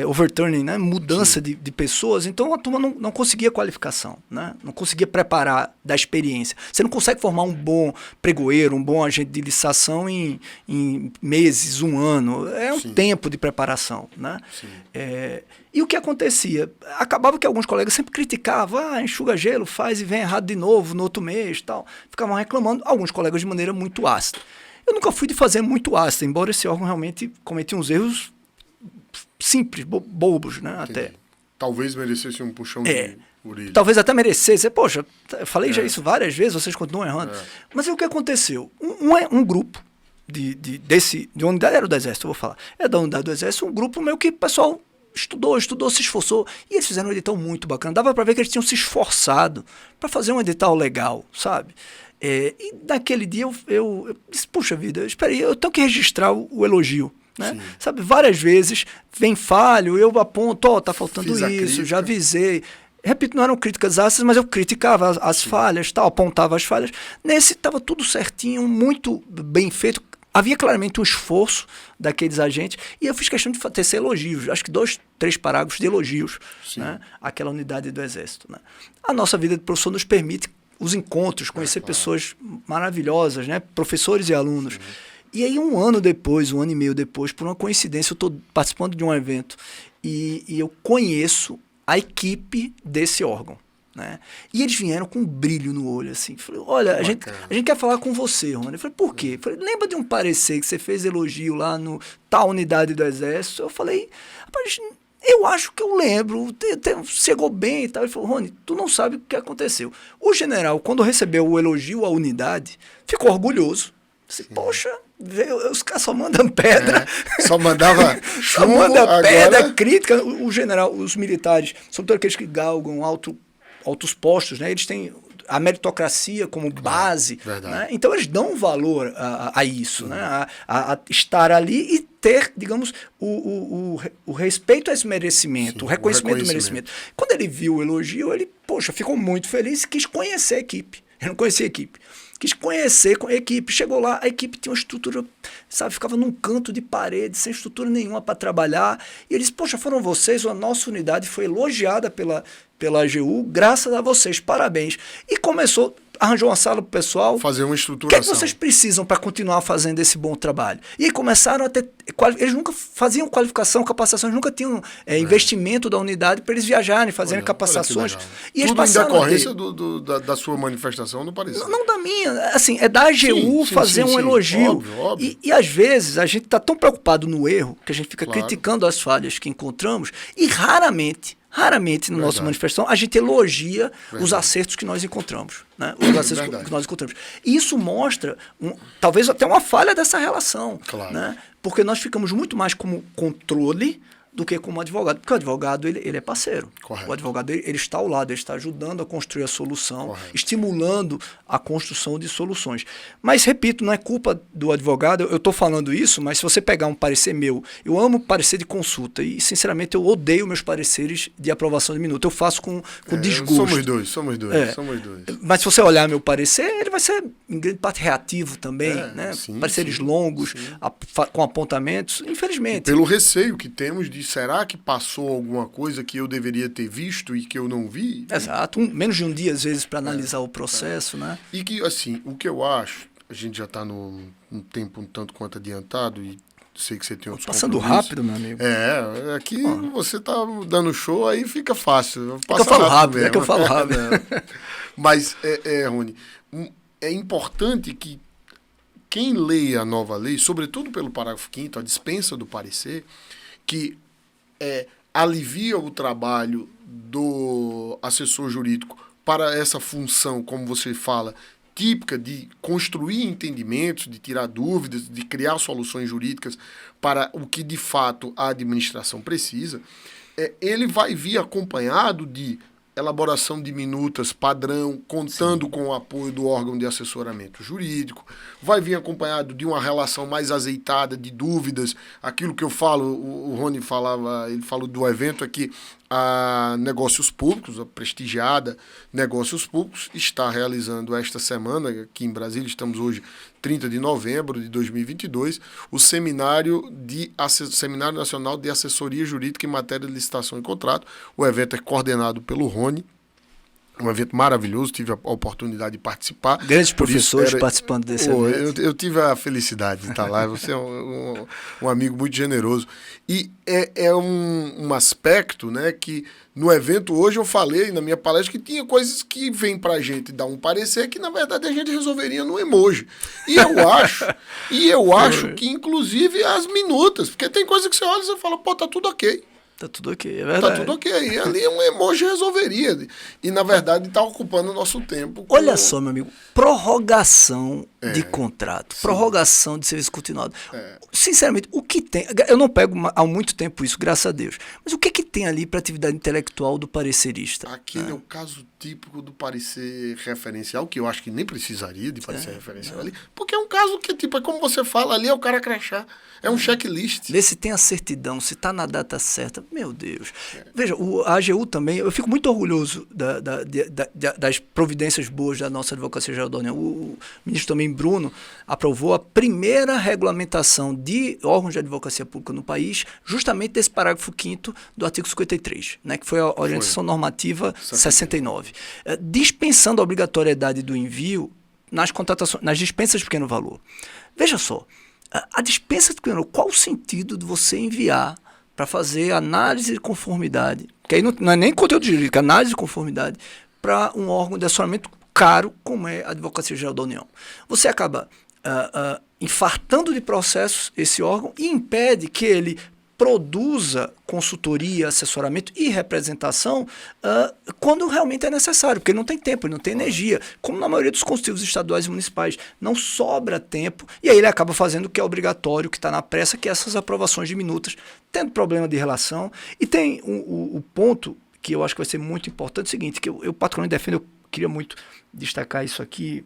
overturning, né, mudança de pessoas, então a turma não conseguia qualificação, né, não conseguia preparar da experiência. Você não consegue formar um bom pregoeiro, um bom agente de licitação em meses, um ano, é um tempo de preparação, né? E o que acontecia? Acabava que alguns colegas sempre criticavam, enxuga gelo, faz e vem errado de novo no outro mês, tal. Ficavam reclamando, alguns colegas de maneira muito ácida. Eu nunca fui de fazer muito ácida, embora esse órgão realmente cometia uns erros simples, bobos, né? Até. Talvez merecesse um puxão de orelha. Talvez até merecesse. Poxa, eu falei já isso várias vezes, vocês continuam errando. Mas o que aconteceu? Um grupo de uma unidade, era do Exército, eu vou falar. É da unidade do Exército, um grupo meio que o pessoal estudou, se esforçou, e eles fizeram um edital muito bacana. Dava para ver que eles tinham se esforçado para fazer um edital legal, sabe? E naquele dia eu disse, puxa vida, espera aí, eu tenho que registrar o elogio, né? Sabe, várias vezes vem falho, eu aponto, tá faltando isso, já avisei. Repito, não eram críticas ácidas, mas eu criticava as falhas, tal, apontava as falhas. Nesse estava tudo certinho, muito bem feito. Havia claramente um esforço daqueles agentes e eu fiz questão de tecer elogios, acho que 2, 3 parágrafos de elogios, né, àquela unidade do Exército, né. A nossa vida de professor nos permite os encontros, conhecer pessoas maravilhosas, né, professores e alunos. E aí um ano e meio depois, por uma coincidência, eu estou participando de um evento e eu conheço a equipe desse órgão. Né? E eles vieram com um brilho no olho, assim. Falei, olha, a gente quer falar com você, Rony. Eu falei, por quê? Falei, lembra de um parecer que você fez elogio lá no tal unidade do Exército? Eu falei, rapaz, eu acho que eu lembro, chegou bem e tal. Ele falou, Rony, tu não sabe o que aconteceu. O general, quando recebeu o elogio à unidade, ficou orgulhoso. Disse, poxa, os caras só mandam pedra. Só mandava chumbo, só manda pedra, agora... crítica. O general, os militares, sobretudo aqueles que galgam altos postos, né? Eles têm a meritocracia como base, né? Então eles dão valor a isso, né? A estar ali e ter, digamos, o respeito a esse merecimento, o reconhecimento do merecimento. Quando ele viu o elogio, ele, poxa, ficou muito feliz e quis conhecer a equipe. Eu não conhecia a equipe. Quis conhecer a equipe. Chegou lá, a equipe tinha uma estrutura, sabe, ficava num canto de parede, sem estrutura nenhuma para trabalhar. E eles, poxa, foram vocês, a nossa unidade foi elogiada pela AGU, graças a vocês, parabéns. E arranjou uma sala para o pessoal. Fazer uma estruturação. O que vocês precisam para continuar fazendo esse bom trabalho? E aí começaram a ter... Eles nunca faziam qualificação, capacitação, eles nunca tinham investimento da unidade para eles viajarem, fazerem capacitações. E eles tudo em decorrência da sua manifestação, não parecia? Não da minha. Assim, é da AGU fazer um elogio. Óbvio. E às vezes a gente está tão preocupado no erro que a gente fica criticando as falhas que encontramos e raramente na nossa manifestação, a gente elogia os acertos que nós encontramos. Né? Os acertos que nós encontramos. E isso mostra, talvez até uma falha dessa relação. Né? Porque nós ficamos muito mais como controle do que como advogado. Porque o advogado, ele é parceiro. Correto. O advogado, ele está ao lado, ele está ajudando a construir a solução, estimulando a construção de soluções. Mas, repito, não é culpa do advogado, eu estou falando isso, mas se você pegar um parecer meu, eu amo parecer de consulta e, sinceramente, eu odeio meus pareceres de aprovação de minuto. Eu faço com desgosto. Somos dois. Mas se você olhar meu parecer, ele vai ser, em grande parte, reativo também, né? Pareceres longos, com apontamentos, infelizmente. E pelo receio que temos de será que passou alguma coisa que eu deveria ter visto e que eu não vi? Exato. Menos de um dia, às vezes, para analisar o processo, né? E que, assim, o que eu acho, a gente já está num tempo um tanto quanto adiantado e sei que você tem outros passando rápido, meu amigo. Aqui você tá dando show, aí fica fácil. É que eu falo rápido. Mas, Rony, é importante que quem leia a nova lei, sobretudo pelo parágrafo 5º, a dispensa do parecer, que alivia o trabalho do assessor jurídico para essa função, como você fala, típica de construir entendimentos, de tirar dúvidas, de criar soluções jurídicas para o que de fato a administração precisa, ele vai vir acompanhado de elaboração de minutas padrão, contando com o apoio do órgão de assessoramento jurídico, vai vir acompanhado de uma relação mais azeitada de dúvidas, aquilo que eu falo, o Rony falava, ele falou do evento aqui, a Negócios Públicos, a prestigiada Negócios Públicos, está realizando esta semana, aqui em Brasília, estamos hoje 30 de novembro de 2022, o Seminário Nacional de Assessoria Jurídica em Matéria de Licitação e Contrato. O evento é coordenado pelo Rony, um evento maravilhoso, tive a oportunidade de participar. Grandes professores participando desse evento. Eu tive a felicidade de estar lá, você é um amigo muito generoso. E é um aspecto, né, que no evento hoje eu falei na minha palestra que tinha coisas que vêm pra gente dar um parecer que na verdade a gente resolveria no emoji. E eu acho que inclusive as minutas, porque tem coisa que você olha e você fala, pô, tá tudo ok. Tá tudo ok, é verdade. Tá tudo ok. E ali um emoji resolveria. E, na verdade, está ocupando o nosso tempo. Olha só, meu amigo. Prorrogação de contrato. Sim. Prorrogação de serviço continuado. Sinceramente, o que tem... Eu não pego há muito tempo isso, graças a Deus. Mas o que tem ali para atividade intelectual do parecerista? Aquele é o caso típico do parecer referencial, que eu acho que nem precisaria de parecer referencial ali. Porque é um caso que, tipo, é como você fala, ali é o cara crachá. É um checklist. Vê se tem a certidão, se está na data certa. Meu Deus. Veja, a AGU também, eu fico muito orgulhoso das providências boas da nossa Advocacia Geral da União. O ministro também, Bruno, aprovou a primeira regulamentação de órgãos de advocacia pública no país, justamente desse parágrafo 5º do artigo 53, né, que foi a orientação normativa 69, dispensando a obrigatoriedade do envio nas contratações, nas dispensas de pequeno valor. Veja só, a dispensa de pequeno valor, qual o sentido de você enviar para fazer análise de conformidade, que aí não é nem conteúdo jurídico, análise de conformidade, para um órgão de assessoramento caro como é a Advocacia Geral da União? Você acaba infartando de processos esse órgão e impede que ele produza consultoria, assessoramento e representação quando realmente é necessário, porque ele não tem tempo, ele não tem energia, como na maioria dos consultivos estaduais e municipais, não sobra tempo, e aí ele acaba fazendo o que é obrigatório, o que está na pressa, que é essas aprovações de minutas, tendo problema de relação. E tem o ponto que eu acho que vai ser muito importante, é o seguinte, que eu particularmente defendo, eu queria muito destacar isso aqui,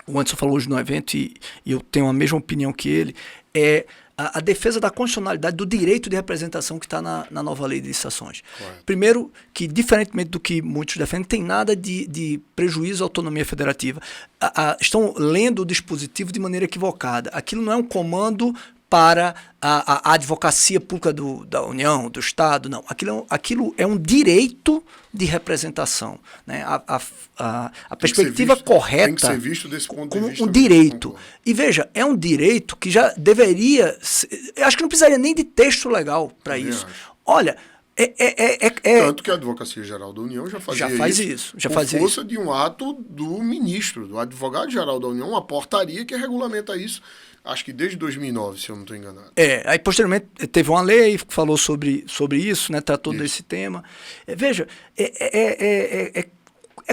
o Anderson falou hoje no evento, e eu tenho a mesma opinião que ele, é a defesa da constitucionalidade do direito de representação que está na nova lei de licitações. Correto. Primeiro, que diferentemente do que muitos defendem, tem nada de prejuízo à autonomia federativa. Estão lendo o dispositivo de maneira equivocada. Aquilo não é um comando para a advocacia pública da União, do Estado, não. Aquilo é um direito de representação. Né? A perspectiva correta tem que ser visto desse ponto como de vista um direito. E veja, é um direito que já deveria... Eu acho que não precisaria nem de texto legal para isso. Olha... Tanto que a Advocacia Geral da União já faz isso. Por força de um ato do ministro, do Advogado-Geral da União, uma portaria que regulamenta isso, acho que desde 2009, se eu não estou enganado. Aí posteriormente teve uma lei que falou sobre isso, né, tratou desse tema. Veja, é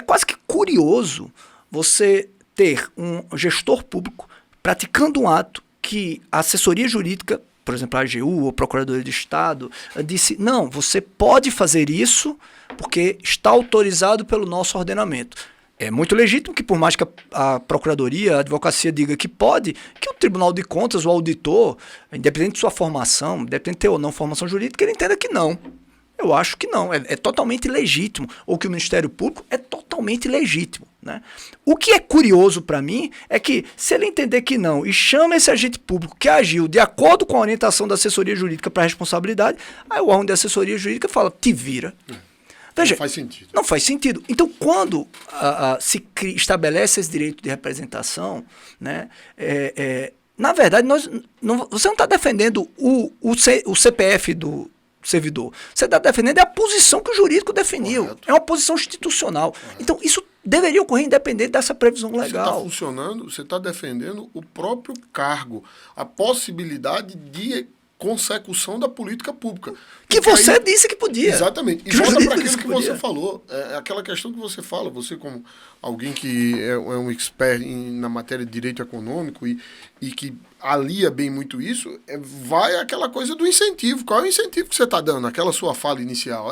quase que curioso você ter um gestor público praticando um ato que a assessoria jurídica, por exemplo, a AGU ou a Procuradoria de Estado, disse, não, você pode fazer isso porque está autorizado pelo nosso ordenamento. É muito legítimo que, por mais que a Procuradoria, a Advocacia diga que pode, que o Tribunal de Contas, o auditor, independente de sua formação, independente de ter ou não formação jurídica, ele entenda que não. Eu acho que não, é totalmente legítimo. Ou que o Ministério Público é totalmente legítimo. Né? O que é curioso para mim é que, se ele entender que não e chama esse agente público que agiu de acordo com a orientação da assessoria jurídica para a responsabilidade, aí o órgão de assessoria jurídica fala, te vira. Veja, não faz sentido. Não faz sentido. Então, quando se estabelece esse direito de representação, né, na verdade, você não está defendendo o CPF do servidor. Você está defendendo a posição que o jurídico definiu. Correto. É uma posição institucional. Correto. Então, isso deveria ocorrer independente dessa previsão legal. Você está defendendo o próprio cargo, a possibilidade de consecução da política pública. Que você disse que podia. Exatamente. E volta para aquilo que você falou. É aquela questão que você fala. Você, como alguém que é um expert na matéria de direito econômico e que alia bem muito isso, vai aquela coisa do incentivo. Qual é o incentivo que você está dando? Aquela sua fala inicial.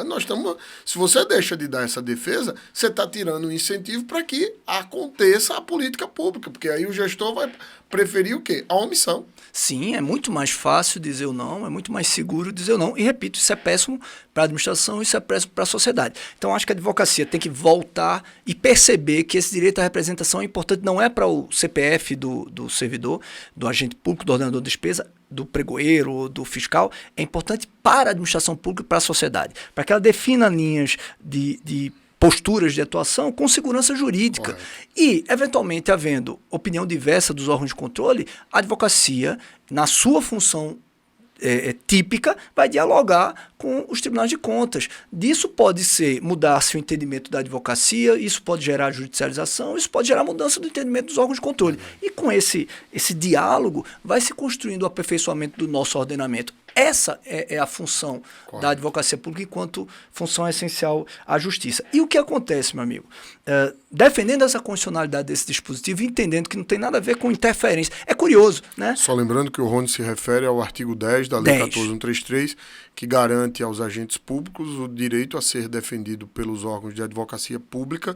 Se você deixa de dar essa defesa, você está tirando um incentivo para que aconteça a política pública, porque aí o gestor vai preferir o quê? A omissão. Sim, é muito mais fácil dizer o não, é muito mais seguro dizer o não. E, repito, isso é péssimo para a administração, isso é péssimo para a sociedade. Então, acho que a advocacia tem que voltar e perceber que esse direito à representação é importante, não é para o CPF do servidor, do agente público, do ordenador de despesa, do pregoeiro, do fiscal, é importante para a administração pública e para a sociedade, para que ela defina linhas de posturas de atuação com segurança jurídica. Correto. E, eventualmente, havendo opinião diversa dos órgãos de controle, a advocacia, na sua função típica, vai dialogar com os tribunais de contas. Disso pode ser mudar-se o entendimento da advocacia, isso pode gerar judicialização, isso pode gerar mudança do entendimento dos órgãos de controle. E com esse diálogo, vai se construindo o aperfeiçoamento do nosso ordenamento. Essa é a função da advocacia pública enquanto função essencial à justiça. E o que acontece, meu amigo? Defendendo essa constitucionalidade desse dispositivo e entendendo que não tem nada a ver com interferência. É curioso, né? Só lembrando que o Rony se refere ao artigo 10 da Lei 14.133, que garante aos agentes públicos o direito a ser defendido pelos órgãos de advocacia pública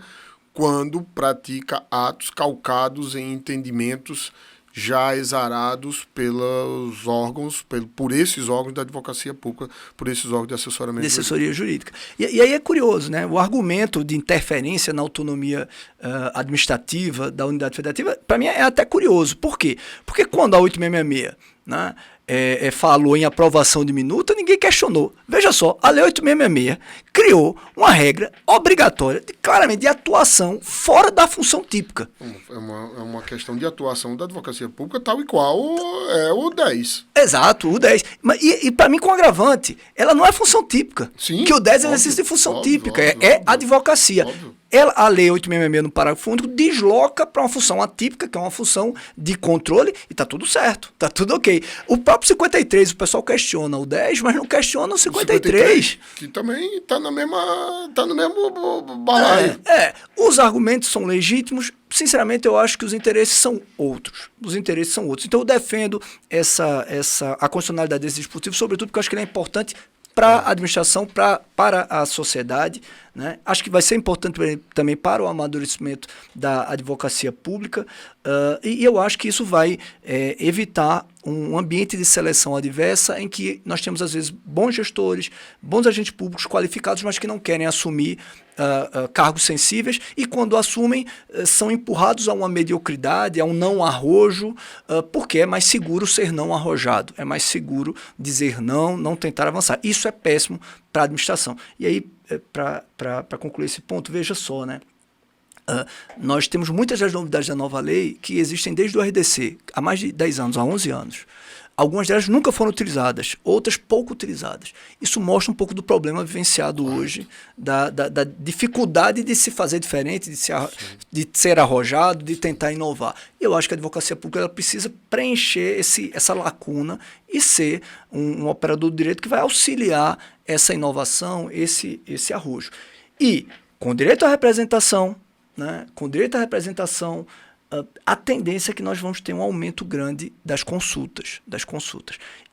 quando pratica atos calcados em entendimentos já exarados pelos órgãos, por esses órgãos da advocacia pública, por esses órgãos de assessoramento de assessoria jurídica. E aí é curioso, né? O argumento de interferência na autonomia administrativa da unidade federativa, para mim é até curioso. Por quê? Porque quando a 866, né, falou em aprovação de minuta, ninguém questionou. Veja só, a Lei 866 criou uma regra obrigatória, claramente, de atuação fora da função típica. É uma questão de atuação da advocacia pública tal e qual é o 10. Exato, o 10. E para mim, com agravante, ela não é função típica. Sim, que o 10 é exercício de função típica, é advocacia. Óbvio. A Lei 866, no parágrafo único, desloca para uma função atípica, que é uma função de controle, e está tudo certo, está tudo ok. O próprio 53, o pessoal questiona o 10, mas não questiona o 53. Que também está no mesmo balaio. Os argumentos são legítimos. Sinceramente, eu acho que os interesses são outros. Então, eu defendo a constitucionalidade desse dispositivo, sobretudo porque eu acho que ele é importante para a administração, para a sociedade, né? Acho que vai ser importante também para o amadurecimento da advocacia pública, e eu acho que isso vai evitar um ambiente de seleção adversa em que nós temos, às vezes, bons gestores, bons agentes públicos qualificados, mas que não querem assumir cargos sensíveis e, quando assumem, são empurrados a uma mediocridade, a um não arrojo, porque é mais seguro ser não arrojado, é mais seguro dizer não tentar avançar. Isso é péssimo para a administração. E aí, para concluir esse ponto, veja só, né? Nós temos muitas das novidades da nova lei que existem desde o RDC, há mais de 10 anos, há 11 anos. Algumas delas nunca foram utilizadas, outras pouco utilizadas. Isso mostra um pouco do problema vivenciado hoje, da dificuldade de se fazer diferente, de ser arrojado, de tentar inovar. Eu acho que a advocacia pública ela precisa preencher essa lacuna e ser um operador do direito que vai auxiliar essa inovação, esse arrojo. E, com direito à representação, né, a tendência é que nós vamos ter um aumento grande das consultas.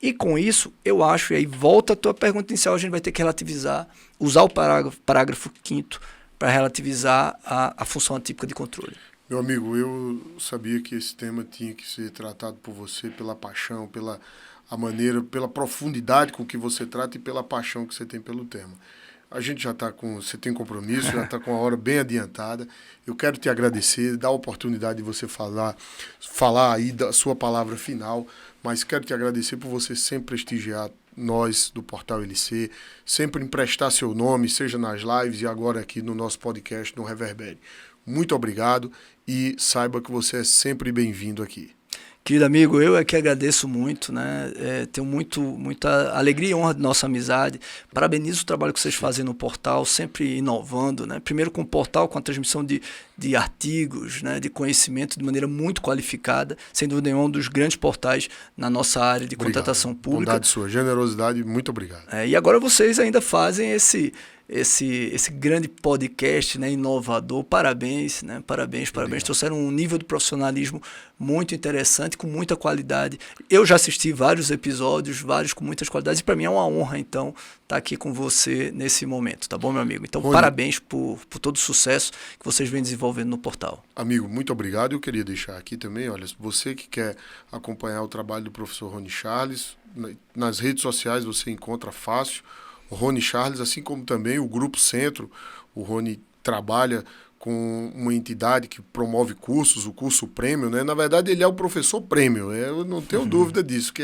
E com isso, eu acho, e aí volta a tua pergunta inicial, a gente vai ter que relativizar, usar o parágrafo 5º para relativizar a função atípica de controle. Meu amigo, eu sabia que esse tema tinha que ser tratado por você pela paixão, pela pela profundidade com que você trata e pela paixão que você tem pelo tema. A gente já está você tem compromisso, já está com a hora bem adiantada. Eu quero te agradecer, dar a oportunidade de você falar aí da sua palavra final, mas quero te agradecer por você sempre prestigiar nós do Portal LC, sempre emprestar seu nome, seja nas lives e agora aqui no nosso podcast, no Reverbere. Muito obrigado e saiba que você é sempre bem-vindo aqui. Querido amigo, eu é que agradeço muito, né? Tenho muita alegria e honra de nossa amizade. Parabenizo o trabalho que vocês fazem no portal, sempre inovando, né? Primeiro com o portal, com a transmissão de artigos, né? De conhecimento de maneira muito qualificada, sem dúvida nenhuma, um dos grandes portais na nossa área de contratação pública. Bondade sua, generosidade, muito obrigado. E agora vocês ainda fazem esse grande podcast, né, inovador. Parabéns, né? Parabéns. Trouxeram um nível de profissionalismo muito interessante, com muita qualidade. Eu já assisti vários episódios, vários com muitas qualidades, e para mim é uma honra, então, estar aqui com você nesse momento, tá bom, meu amigo? Então, Rony, parabéns por todo o sucesso que vocês vêm desenvolvendo no portal. Amigo, muito obrigado. Eu queria deixar aqui também, olha, você que quer acompanhar o trabalho do professor Rony Charles, nas redes sociais você encontra fácil o Rony Charles, assim como também o Grupo Centro. O Rony trabalha com uma entidade que promove cursos, o curso Prêmio, né? Na verdade, ele é o professor Prêmio, eu não tenho dúvida disso, que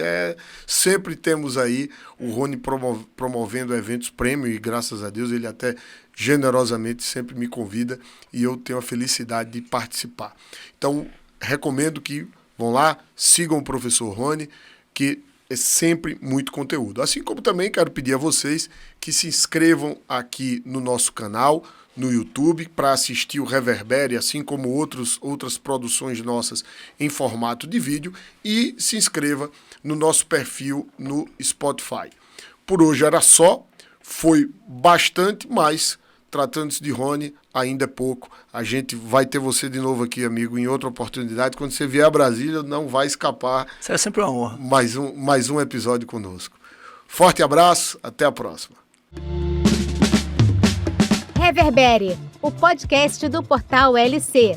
sempre temos aí o Rony promovendo eventos Prêmio, e graças a Deus ele até generosamente sempre me convida e eu tenho a felicidade de participar. Então, recomendo que vão lá, sigam o professor Rony, que é sempre muito conteúdo. Assim como também quero pedir a vocês que se inscrevam aqui no nosso canal, no YouTube, para assistir o Reverbere, assim como outras produções nossas em formato de vídeo, e se inscreva no nosso perfil no Spotify. Por hoje era só, foi bastante, mas tratando-se de Rony, ainda é pouco. A gente vai ter você de novo aqui, amigo, em outra oportunidade. Quando você vier a Brasília, não vai escapar. Será sempre uma honra. Mais um episódio conosco. Forte abraço, até a próxima. Reverbere, o podcast do portal LC.